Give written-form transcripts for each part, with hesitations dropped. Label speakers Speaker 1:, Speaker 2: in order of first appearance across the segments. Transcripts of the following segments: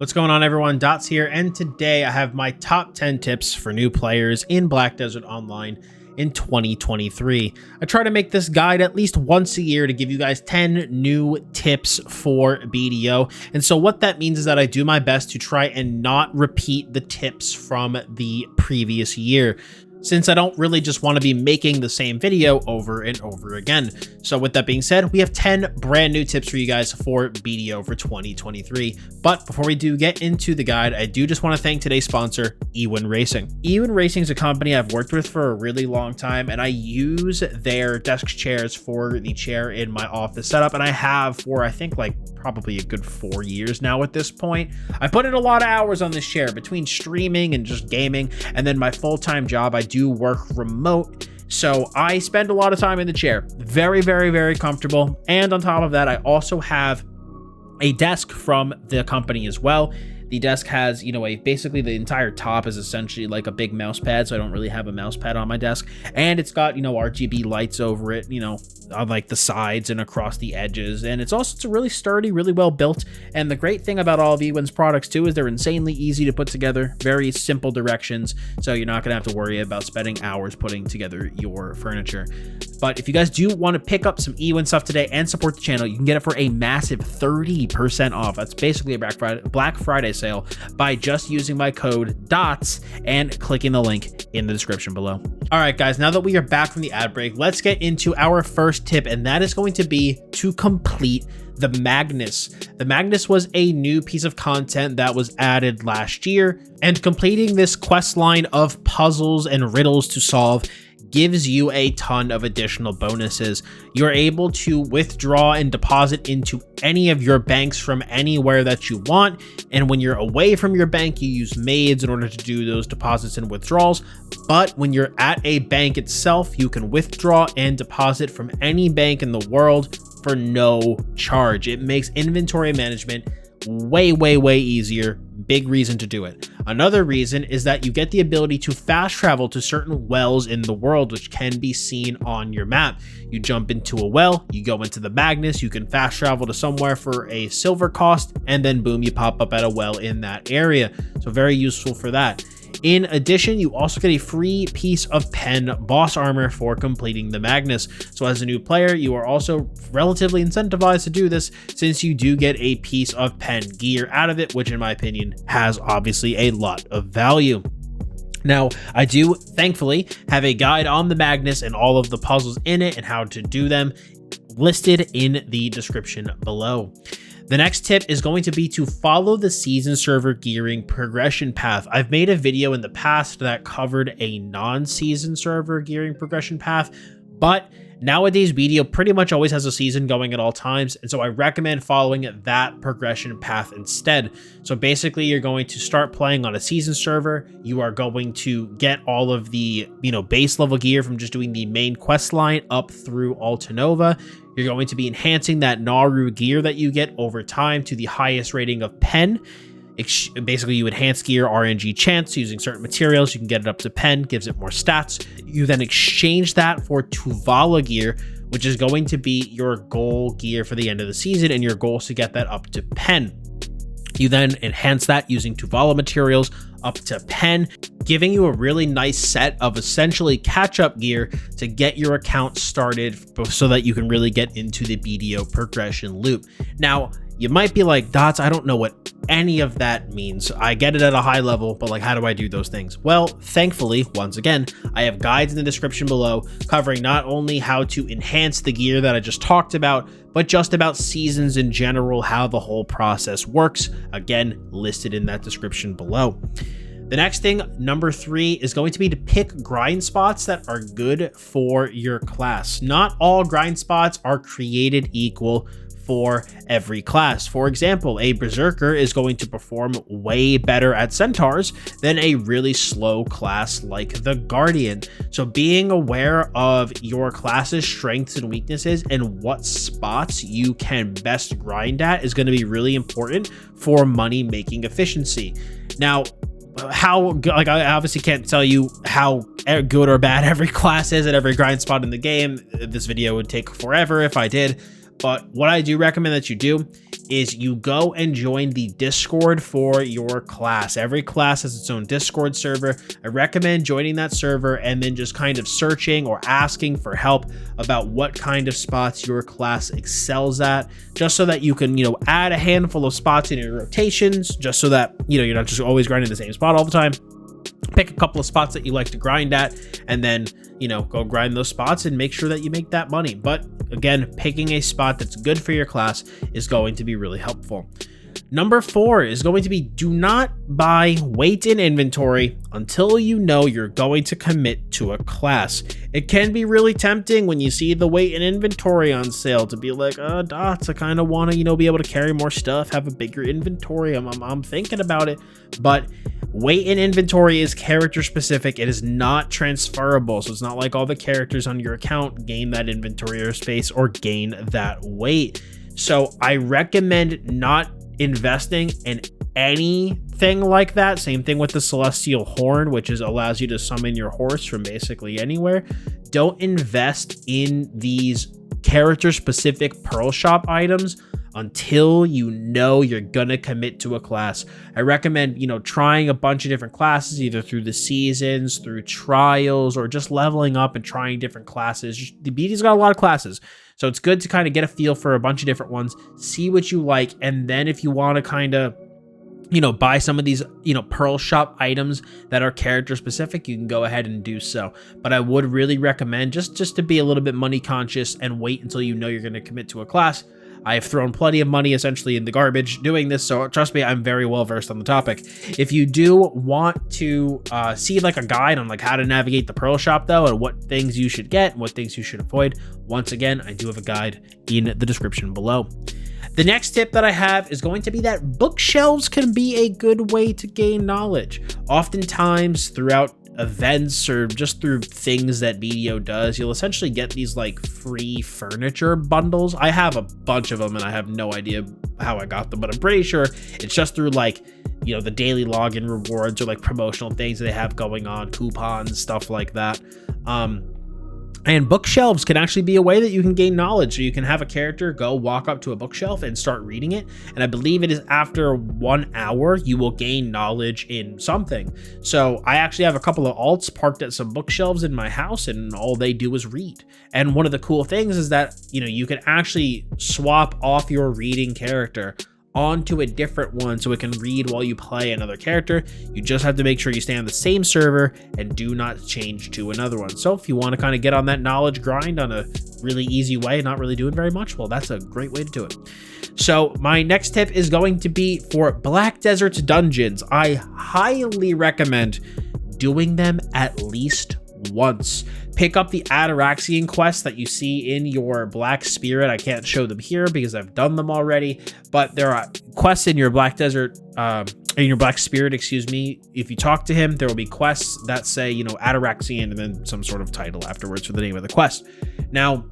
Speaker 1: What's going on, everyone? Dots here, and today I have my top 10 tips for new players in Black Desert Online in 2023. I try to make this guide at least once a year to give you guys 10 new tips for BDO. And so what that means is that I do my best to try and not repeat the tips from the previous year, since I don't really just want to be making the same video over and over again. So with that being said, we have 10 brand new tips for you guys for BDO for 2023. But before we do get into the guide, I do just want to thank today's sponsor, youre Racing. youre Racing is a company I've worked with for a really long time, and I use their desk chairs for the chair in my office setup, and I have for I think like probably a good 4 years now at this point. I put in a lot of hours on this chair between streaming and just gaming, and then my full-time job. I do work remote, so I spend a lot of time in the chair. Very, very, very comfortable. And on top of that, I also have a desk from the company as well. The desk has, basically the entire top is essentially like a big mouse pad, so I don't really have a mouse pad on my desk. And it's got, RGB lights over it, on like the sides and across the edges. And it's really sturdy, really well built. And the great thing about all of youre's products too is they're insanely easy to put together, very simple directions. So you're not gonna have to worry about spending hours putting together your furniture. But if you guys do want to pick up some youre stuff today and support the channel, you can get it for a massive 30% off. That's basically a Black Friday sale by just using my code DOTS and clicking the link in the description below. All right, guys, now that we are back from the ad break, let's get into our first tip, and that is going to be to complete the Magnus. The Magnus was a new piece of content that was added last year, and completing this quest line of puzzles and riddles to solve gives you a ton of additional bonuses. You're able to withdraw and deposit into any of your banks from anywhere that you want. And when you're away from your bank, you use maids in order to do those deposits and withdrawals. But when you're at a bank itself, you can withdraw and deposit from any bank in the world for no charge. It makes inventory management way, way, way easier. Big reason to do it. Another reason is that you get the ability to fast travel to certain wells in the world, which can be seen on your map. You jump into a well, you go into the Magnus, you can fast travel to somewhere for a silver cost, and then boom, you pop up at a well in that area. So very useful for that. In addition, you also get a free piece of pen boss armor for completing the Magnus. So as a new player, you are also relatively incentivized to do this, since you do get a piece of pen gear out of it, which in my opinion has obviously a lot of value. Now, I do thankfully have a guide on the Magnus and all of the puzzles in it and how to do them listed in the description below. The next tip is going to be to follow the season server gearing progression path. I've made a video in the past that covered a non-season server gearing progression path, but nowadays BDO pretty much always has a season going at all times, and so I recommend following that progression path instead. So basically, you're going to start playing on a season server. You are going to get all of the base level gear from just doing the main quest line up through Altanova. You're going to be enhancing that Nauru gear that you get over time to the highest rating of pen. Basically, you enhance gear RNG chance using certain materials. You can get it up to pen, gives it more stats. You then exchange that for Tuvala gear, which is going to be your goal gear for the end of the season, and your goal is to get that up to pen. You then enhance that using Tuvala materials up to pen, giving you a really nice set of essentially catch-up gear to get your account started so that you can really get into the BDO progression loop. Now, you might be like, Dots, I don't know what any of that means. I get it at a high level, but like, how do I do those things? Well, thankfully, once again, I have guides in the description below covering not only how to enhance the gear that I just talked about, but just about seasons in general, how the whole process works. Again, listed in that description below. The next thing, number 3, is going to be to pick grind spots that are good for your class. Not all grind spots are created equal for every class. For example, a Berserker is going to perform way better at Centaurs than a really slow class like the Guardian. So being aware of your class's strengths and weaknesses and what spots you can best grind at is going to be really important for money making efficiency. Now, how good, like, I obviously can't tell you how good or bad every class is at every grind spot in the game. This video would take forever if I did. But what I do recommend that you do is you go and join the Discord for your class. Every class has its own Discord server. I recommend joining that server and then just kind of searching or asking for help about what kind of spots your class excels at, just so that you can, add a handful of spots in your rotations, just so that, you're not just always grinding the same spot all the time. Pick a couple of spots that you like to grind at, and then, go grind those spots and make sure that you make that money. But again, picking a spot that's good for your class is going to be really helpful. Number 4 is going to be, do not buy weight in inventory until you know you're going to commit to a class. It can be really tempting when you see the weight in inventory on sale to be like, dots, I kind of want to, be able to carry more stuff, have a bigger inventory. I'm thinking about it. But weight in inventory is character specific. It is not transferable. So it's not like all the characters on your account gain that inventory or space or gain that weight. So I recommend not investing in anything like that. Same thing with the Celestial Horn, which allows you to summon your horse from basically anywhere. Don't invest in these character specific Pearl Shop items until you're gonna commit to a class. I recommend, trying a bunch of different classes, either through the seasons, through trials, or just leveling up and trying different classes. The BD's got a lot of classes, so it's good to kind of get a feel for a bunch of different ones, see what you like, and then if you want to kind of, buy some of these, Pearl Shop items that are character specific, you can go ahead and do so. But I would really recommend just to be a little bit money conscious and wait until you're going to commit to a class. I have thrown plenty of money essentially in the garbage doing this, so trust me, I'm very well versed on the topic. If you do want to see like a guide on like how to navigate the Pearl Shop though, and what things you should get and what things you should avoid, once again, I do have a guide in the description below. The next tip that I have is going to be that bookshelves can be a good way to gain knowledge. Oftentimes throughout events or just through things that BDO does, you'll essentially get these like free furniture bundles. I have a bunch of them and I have no idea how I got them, but I'm pretty sure it's just through like, the daily login rewards or like promotional things they have going on, coupons, stuff like that. And bookshelves can actually be a way that you can gain knowledge. So you can have a character go walk up to a bookshelf and start reading it. And I believe it is after 1 hour, you will gain knowledge in something. So I actually have a couple of alts parked at some bookshelves in my house, and all they do is read. And one of the cool things is that, you can actually swap off your reading character onto a different one so it can read while you play another character. You just have to make sure you stay on the same server and do not change to another one. So if you want to kind of get on that knowledge grind on a really easy way, not really doing very much, well, that's a great way to do it. So my next tip is going to be for Black Desert dungeons. I highly recommend doing them at least once. Pick up the Ataraxian quests that you see in your Black Spirit. I can't show them here because I've done them already, but there are quests in your Black Desert, in your Black Spirit, excuse me. If you talk to him, there will be quests that say, Ataraxian and then some sort of title afterwards for the name of the quest. Now,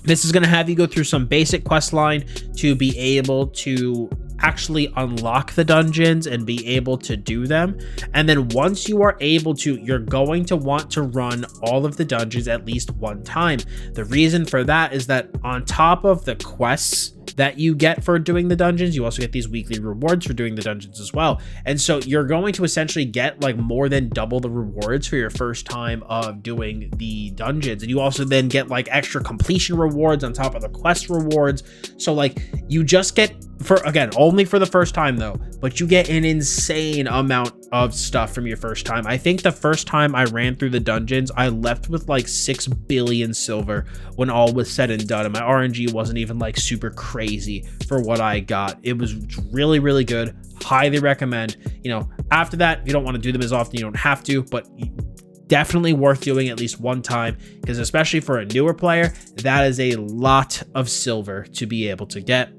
Speaker 1: this is going to have you go through some basic quest line to be able to actually unlock the dungeons and be able to do them. And then once you are able to, you're going to want to run all of the dungeons at least one time. The reason for that is that on top of the quests that you get for doing the dungeons, you also get these weekly rewards for doing the dungeons as well. And so you're going to essentially get like more than double the rewards for your first time of doing the dungeons. And you also then get like extra completion rewards on top of the quest rewards. So like you just get, for again, only for the first time though, but you get an insane amount of stuff from your first time. I think the first time I ran through the dungeons, I left with like 6 billion silver when all was said and done. And my RNG wasn't even like super crazy for what I got. It was really, really good. Highly recommend. After that, if you don't want to do them as often, you don't have to, but definitely worth doing at least one time, because especially for a newer player, that is a lot of silver to be able to get.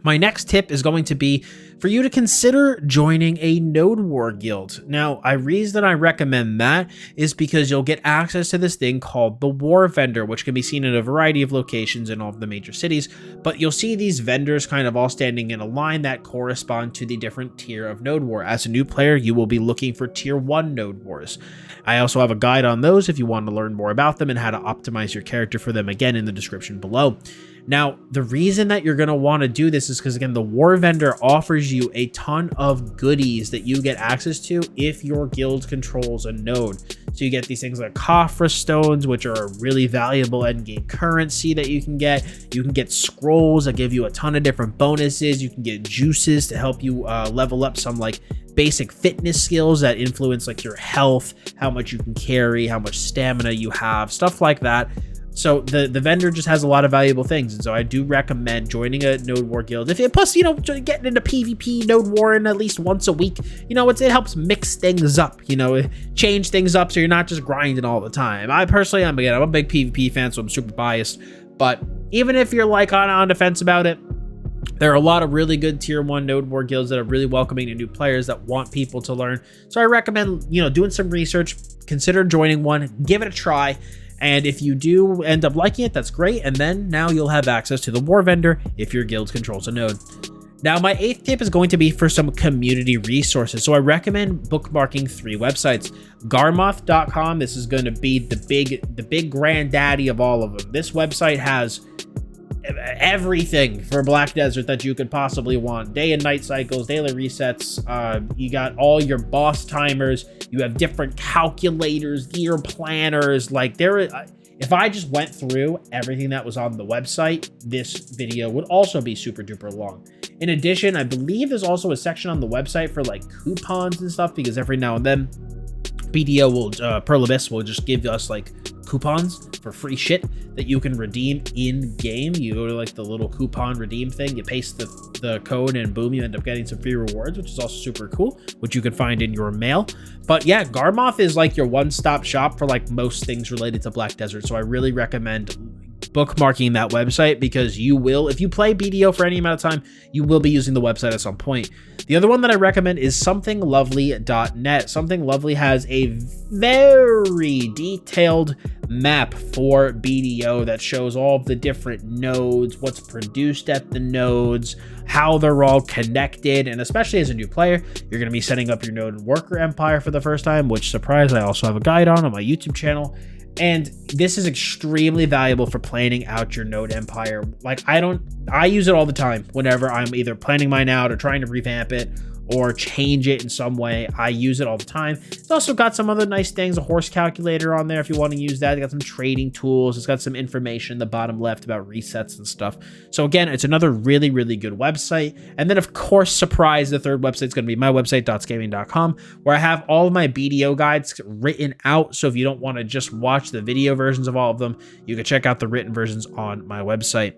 Speaker 1: My next tip is going to be for you to consider joining a Node War guild. Now, the reason I recommend that is because you'll get access to this thing called the War Vendor, which can be seen in a variety of locations in all of the major cities, but you'll see these vendors kind of all standing in a line that correspond to the different tier of Node War. As a new player, you will be looking for tier 1 Node Wars. I also have a guide on those if you want to learn more about them and how to optimize your character for them, again in the description below. Now, the reason that you're going to want to do this is because, again, the war vendor offers you a ton of goodies that you get access to if your guild controls a node. So you get these things like Khafra stones, which are a really valuable endgame currency that you can get. You can get scrolls that give you a ton of different bonuses. You can get juices to help you level up some like basic fitness skills that influence like your health, how much you can carry, how much stamina you have, stuff like that. So the vendor just has a lot of valuable things, and so I do recommend joining a node war guild. Plus, you know, getting into PvP node warring at least once a week, you know, it helps mix things up, you know, change things up so you're not just grinding all the time. I personally am, again, I'm a big PvP fan, so I'm super biased. But even if you're like on the fence about it, there are a lot of really good tier 1 node war guilds that are really welcoming to new players that want people to learn. So I recommend, you know, doing some research, consider joining one, give it a try. And if you do end up liking it, that's great. And then now you'll have access to the war vendor if your guild controls a node. Now, my 8th tip is going to be for some community resources. So I recommend bookmarking 3 websites. Garmoth.com. This is going to be the big granddaddy of all of them. This website has everything for Black Desert that you could possibly want. Day and night cycles, daily resets. You got all your boss timers. You have different calculators, gear planners. Like if I just went through everything that was on the website, this video would also be super duper long. In addition, I believe there's also a section on the website for like coupons and stuff, because every now and then BDO will, Pearl Abyss will just give us like coupons for free shit that you can redeem in game. You go to like the little coupon redeem thing, you paste the code, and boom, you end up getting some free rewards, which is also super cool, which you can find in your mail. But yeah, Garmoth is like your one-stop shop for like most things related to Black Desert. So I really recommend bookmarking that website, because you will, if you play BDO for any amount of time, you will be using the website at some point. The other one that I recommend is somethinglovely.net. Something Lovely has a very detailed map for BDO that shows all of the different nodes, what's produced at the nodes, how they're all connected. And especially as a new player, you're going to be setting up your node worker empire for the first time, which, surprise, I also have a guide on my YouTube channel. And this is extremely valuable for planning out your node empire. Like I use it all the time whenever I'm either planning mine out or trying to revamp it or change it in some way. I use it all the time. It's also got some other nice things, a horse calculator on there if you want to use that. It's got some trading tools. It's got some information in the bottom left about resets and stuff. So again, it's another really, really good website. And then of course, surprise, the third website is going to be my website, dotsgaming.com, where I have all of my BDO guides written out. So if you don't want to just watch the video versions of all of them, you can check out the written versions on my website.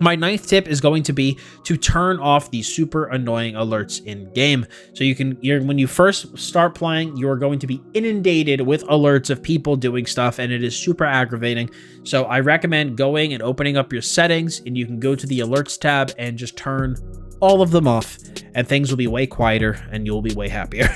Speaker 1: My 9th tip is going to be to turn off the super annoying alerts in game. So when you first start playing, you're going to be inundated with alerts of people doing stuff, and it is super aggravating. So I recommend going and opening up your settings, and you can go to the alerts tab and just turn all of them off, and things will be way quieter and you'll be way happier.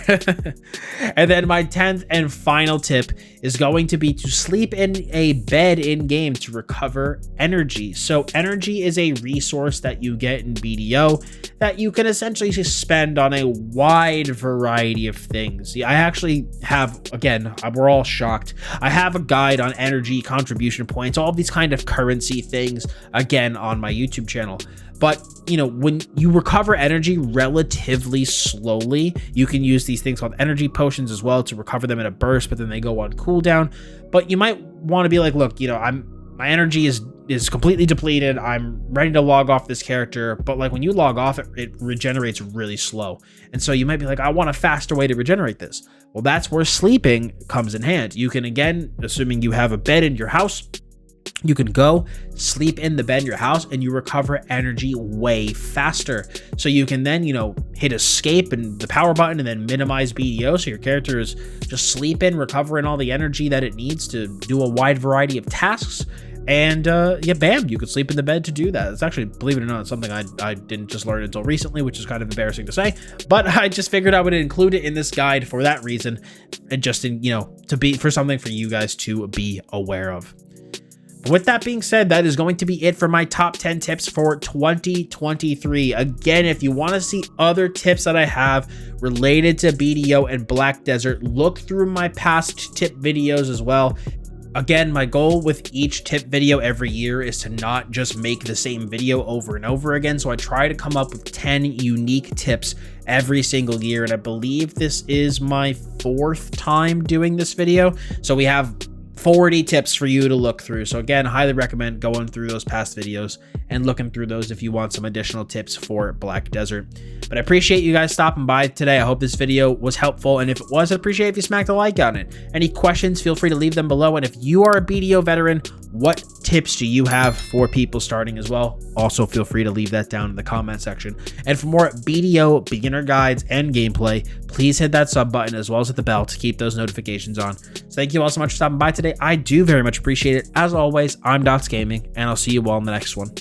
Speaker 1: And then my 10th and final tip is going to be to sleep in a bed in game to recover energy. So energy is a resource that you get in BDO that you can essentially just spend on a wide variety of things. I actually have, again, we're all shocked, I have a guide on energy contribution points, all these kind of currency things, again, on my YouTube channel. But, you know, when you recover energy relatively slowly, you can use these things called energy potions as well to recover them in a burst, but then they go on cooldown. But you might want to be like, look, you know, my energy is completely depleted. I'm ready to log off this character. But like when you log off, it regenerates really slow. And so you might be like, I want a faster way to regenerate this. Well, that's where sleeping comes in hand. You can, again, assuming you have a bed in your house, you can go sleep in the bed in your house and you recover energy way faster. So you can then, you know, hit escape and the power button and then minimize BDO. So your character is just sleeping, recovering all the energy that it needs to do a wide variety of tasks. And yeah, bam, you could sleep in the bed to do that. It's actually, believe it or not, something I didn't just learn until recently, which is kind of embarrassing to say, but I just figured I would include it in this guide for that reason, and just in, you know, for something for you guys to be aware of. With that being said, that is going to be it for my top 10 tips for 2023. Again, if you want to see other tips that I have related to BDO and Black Desert, look through my past tip videos as well. Again, my goal with each tip video every year is to not just make the same video over and over again. So I try to come up with 10 unique tips every single year. And I believe this is my 4th time doing this video. So we have 40 tips for you to look through. So again, highly recommend going through those past videos and looking through those if you want some additional tips for Black Desert. But I appreciate you guys stopping by today. I hope this video was helpful. And if it was, I'd appreciate if you smacked a like on it. Any questions, feel free to leave them below. And if you are a BDO veteran, what tips do you have for people starting as well? Also, feel free to leave that down in the comment section. And for more BDO beginner guides and gameplay, please hit that sub button as well as hit the bell to keep those notifications on. So thank you all so much for stopping by today. I do very much appreciate it. As always, I'm Dots Gaming, and I'll see you all in the next one.